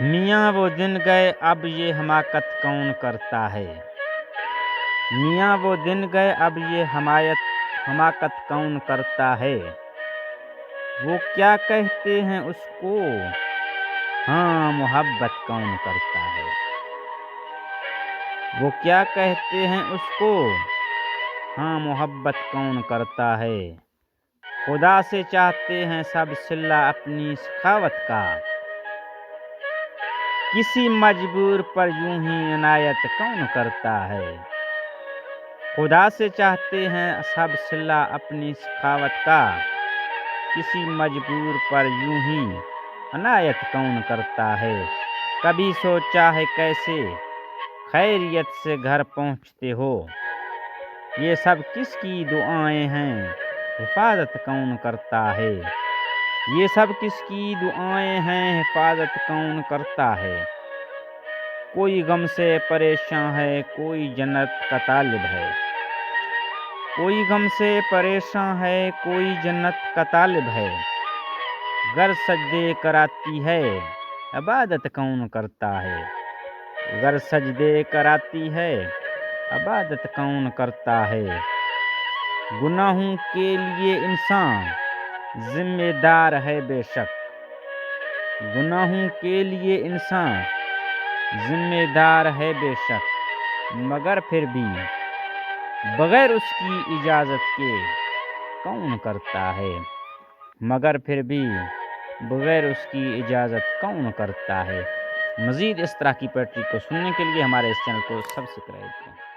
میاں وہ دن گئے اب یہ حماقت کون کرتا ہے۔ میاں وہ دن گئے اب یہ حماقت کون کرتا ہے۔ وہ کیا کہتے ہیں اس کو، ہاں محبت کون کرتا ہے۔ وہ کیا کہتے ہیں اس کو، ہاں محبت کون کرتا ہے۔ خدا سے چاہتے ہیں سب صلہ اپنی سخاوت کا، کسی مجبور پر یوں ہی عنایت کون کرتا ہے۔ خدا سے چاہتے ہیں سب صلہ اپنی سخاوت کا، کسی مجبور پر یوں ہی عنایت کون کرتا ہے۔ کبھی سوچا ہے کیسے خیریت سے گھر پہنچتے ہو، یہ سب کس کی دعائیں ہیں حفاظت کون کرتا ہے۔ یہ سب کس کی دعائیں ہیں حفاظت کون کرتا ہے۔ کوئی غم سے پریشاں ہے کوئی جنت کا طالب ہے، کوئی غم سے پریشاں ہے کوئی جنت کا طالب ہے۔ گر سجدے کراتی ہے عبادت کون کرتا ہے، گر سجدے کراتی ہے عبادت کون کرتا ہے۔ گناہوں کے لیے انسان ذمہ دار ہے بے شک، گناہوں کے لیے انسان ذمہ دار ہے بے شک، مگر پھر بھی بغیر اس کی اجازت کے کون کرتا ہے۔ مگر پھر بھی بغیر اس کی اجازت کون کرتا ہے۔ مزید اس طرح کی پوئٹری کو سننے کے لیے ہمارے اس چینل کو سبسکرائب کریں۔